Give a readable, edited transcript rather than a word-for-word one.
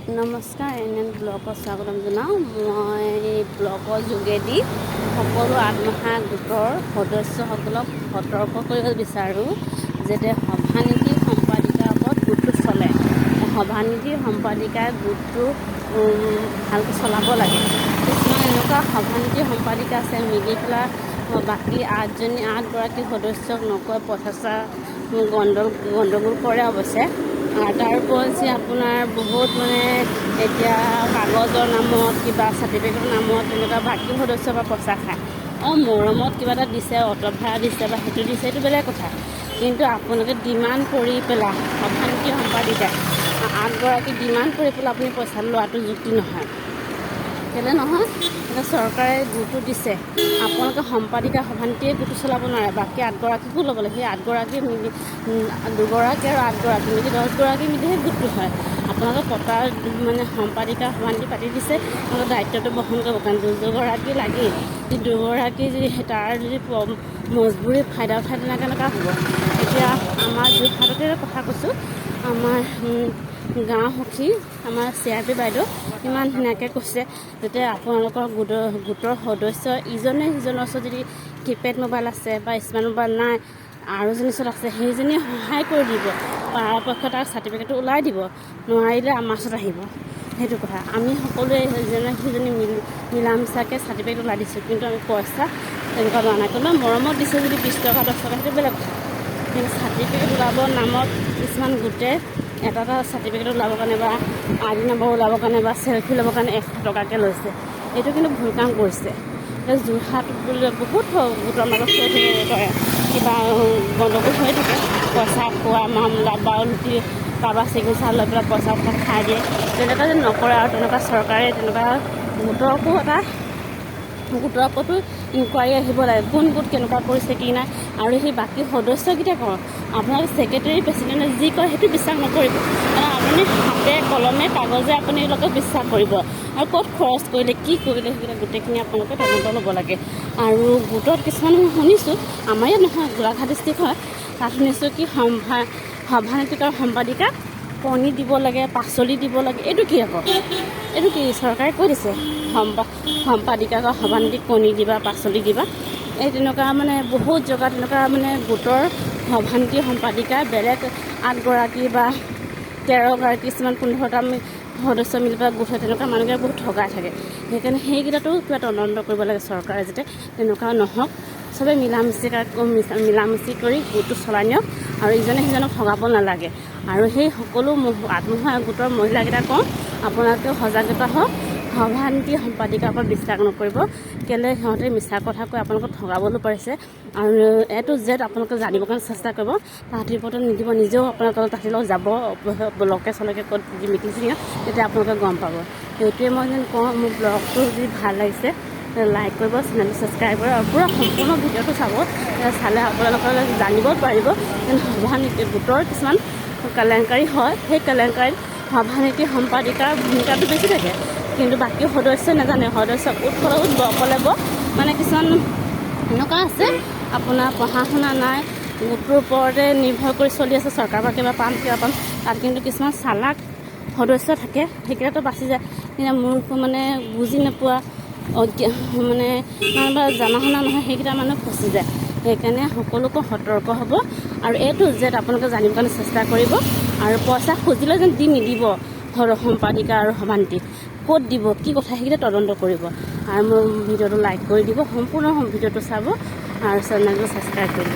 নমস্কাৰ, NN ব্লগত স্বাগতম জনাওঁ। মই ব্লগৰ যোগেদি সকলো আত্মসহায়ক গোটৰ সদস্যসকলক সতৰ্ক কৰিব বিচাৰোঁ যাতে সভানীতি সম্পাদিকাৰ ওপৰত গোটটো চলে। সভানীতি সম্পাদিকাই গোটটো ভালকৈ চলাব লাগে। কিছুমান এনেকুৱা সভানীতি সম্পাদিকা আছে মিলি পেলাই বাকী 8গৰাকী সদস্যক নকয় পইচা গণ্ডগোল কৰে অৱশ্যে। তাৰ উপৰি আপোনাৰ বহুত এতিয়া কাগজৰ নামত কিবা চাৰ্টিফিকেটৰ নামত তেনেকুৱা বাকী সদস্যৰ পৰা পইচা খায়। মৰমত কিবা এটা দিছে, অটো ভাড়া দিছে বা সেইটো দিছে, সেইটো বেলেগ কথা। কিন্তু আপোনালোকে ডিমাণ্ড কৰি পেলাই সভানীতি সম্পাদিকাই 8গৰাকী ডিমাণ্ড কৰি পেলাই আপুনি পইচা লোৱাটো যুক্তি নহয়। কেলৈ নহয়? এতিয়া চৰকাৰে গোটটো দিছে, আপোনালোকে সম্পাদিকা সভানীতিয়ে গোটটো চলাব নোৱাৰে, বাকী 8গৰাকীকো ল'ব লাগে। সেই 8গৰাকী মিলি 2গৰাকী আৰু 8গৰাকী মিলি 10গৰাকী মিলিহে গোটটো হয়। আপোনালোকে পতাৰ সম্পাদিকা সভানীতি পাতি দিছে, আপোনালোকে দায়িত্বটো বহন কৰিব। কাৰণ 2গৰাকী লাগেই। 2গৰাকী যদি তাৰ যদি মজবুৰি ফাইদা উঠাই তেনেকুৱা হ'ব। এতিয়া আমাৰ যোৰহাটতে কথা কৈছোঁ, আমাৰ গাঁও সখী আমাৰ CRP বাইদেউ ইমান ধুনীয়াকৈ কৈছে যাতে আপোনালোকৰ গোটৰ সদস্য ইজনে সিজনৰ ওচৰত যদি কিপেড মোবাইল আছে বা স্মাৰ্ট মোবাইল নাই আৰু এজনীৰ ওচৰত আছে, সেইজনীয়ে সহায় কৰি দিব। পৰাপক্ষত তাৰ চাৰ্টিফিকেটটো ওলাই দিব, নোৱাৰিলে আমাৰ ওচৰত আহিব। সেইটো কথা। আমি সকলোৱে ইজনে সিজনী মিলা মিছাকৈ চাৰ্টিফিকেট ওলাই দিছোঁ, কিন্তু আমি পইচা তেনেকুৱা লোৱা নাই। কোনোবা মৰমত দিছে যদি 20 টকা 10 টকা, সেইটো বেলেগ কথা। কিন্তু চাৰ্টিফিকেট ওলাবৰ নামত কিছুমান গোটে এটা চাৰ্টিফিকেট ওলাবৰ কাৰণে বা ID নম্বৰ ওলাবৰ কাৰণে বা চেল্ফি ল'বৰ কাৰণে 100 টকাকৈ লৈছে। এইটো কিন্তু ভুল কাম কৰিছে। যোৰহাট বোলে বহুত গোটৰ মাজত হৈ থাকে, কিবা গণ্ডগোল হৈ থাকে, পইচা খোৱা মামলাত বা লুটি কাৰোবাৰ চিকিৎসা লৈ পেলাই পইচা খাই দিয়ে। তেনেকুৱা যেন নকৰে আৰু তেনেকুৱা চৰকাৰে তেনেকুৱা গোটৰ ওপৰতো ইনকুৱাৰী আহিব লাগে, কোন গোট কেনেকুৱা কৰিছে কি নাই। আৰু সেই বাকী সদস্যকেইটা কওঁ, আপোনালোকে ছেক্ৰেটেৰী প্ৰেচিডেণ্টে যি কয় সেইটো বিশ্বাস নকৰিব। কাৰণ আপুনি হাতে কলমে কাগজে আপুনি এইবিলাকক বিশ্বাস কৰিব। আৰু ক'ত খৰচ কৰিলে কি কৰিলে সেইকেইটা গোটেইখিনি আপোনালোকে তদন্ত ল'ব লাগে। আৰু গোটত কিছুমান শুনিছোঁ, আমাৰ ইয়াত নহয়, গোলাঘাট ডিষ্ট্ৰিক্ট হয়, তাত শুনিছোঁ কি সভানীতিকাৰ সম্পাদিকা কণী দিব লাগে, পাচলি দিব লাগে। এইটো কি আকৌ? এইটো কি চৰকাৰে কৈ দিছে সম্পাদিকাক সভানীতিক কণী দিবা, পাচলি দিবা? এই তেনেকুৱা বহুত জেগাত তেনেকুৱা গোটৰ সভানীতি সম্পাদিকা বেলেগ 8গৰাকী বা 13গৰাকী কিছুমান 15টা সদস্য মিলি পেলাই গোট হয়, তেনেকুৱা মানুহকে বহুত ঠগাই থাকে। সেইকাৰণে সেইকেইটাতো কিবা তদন্ত কৰিব লাগে চৰকাৰে, যাতে তেনেকুৱা নহওক। চবেই মিলামিচি কৰি গোটটো চলাই নিয়ক আৰু ইজনে সিজনক ঠগাব নালাগে। আৰু সেই সকলো আত্মসহায়ক গোটৰ মহিলাকেইটা কওঁ, আপোনালোকেও সজাগতা হওক, সভানীতি সম্পাদিকাৰ ওপৰত বিশ্বাস নকৰিব। কেলৈ সিহঁতে মিছা কথা কৈ আপোনালোকক ঠগাবলৈ পাৰিছে। আৰু A to Z আপোনালোকে জানিবৰ কাৰণে চেষ্টা কৰিব। তাহাঁতিৰ ওপৰত নিদিব, নিজেও আপোনালোকৰ তাহাঁতিৰ লগত যাব ব্লকে চলকে ক'ত মিটিং চিটিং, তেতিয়া আপোনালোকে গম পাব। সেইটোৱে মই যেন কওঁ, মোৰ ব্লগটো যদি ভাল লাগিছে লাইক কৰিব, চেনেলটো ছাবস্ক্ৰাইব কৰিব আৰু পূৰা সম্পূৰ্ণ ভিডিঅ'টো চালে আপোনালোকে জানিব পাৰিব যে সভানীতি গোটৰ কিছুমান কেলেংকাৰী হয়। সেই কেলেংকাৰীত সভানীতি সম্পাদিকাৰ ভূমিকাটো বেছি থাকে, কিন্তু বাকী সদস্যই নাজানে। সদস্য অকলে কিছুমান এনেকুৱা আছে আপোনাৰ পঢ়া শুনা নাই, গোটটোৰ ওপৰতে নিৰ্ভৰ কৰি চলি আছে, চৰকাৰৰ পৰা কিবা পাম। তাত কিন্তু কিছুমান চালাক সদস্য থাকে, সেইকেইটাতো বাচি যায়। কিন্তু মূৰ্খ বুজি নোপোৱা জানা শুনা নহয়, সেইকেইটা মানুহ ফচি যায়। সেইকাৰণে সকলোকে সতৰ্ক হ'ব আৰু A to Z আপোনালোকে জানিবৰ কাৰণে চেষ্টা কৰিব। আৰু পইচা খুজিলে যেন দি নিদিব সম্পাদিকা আৰু সভানীতি, ক'ত দিব কি কথা সেইকেইটা তদন্ত কৰিব। আৰু মোৰ ভিডিঅ'টো লাইক কৰি দিব, সম্পূৰ্ণ ভিডিঅ'টো চাব আৰু চেনেলটো ছাবস্ক্ৰাইব কৰিব।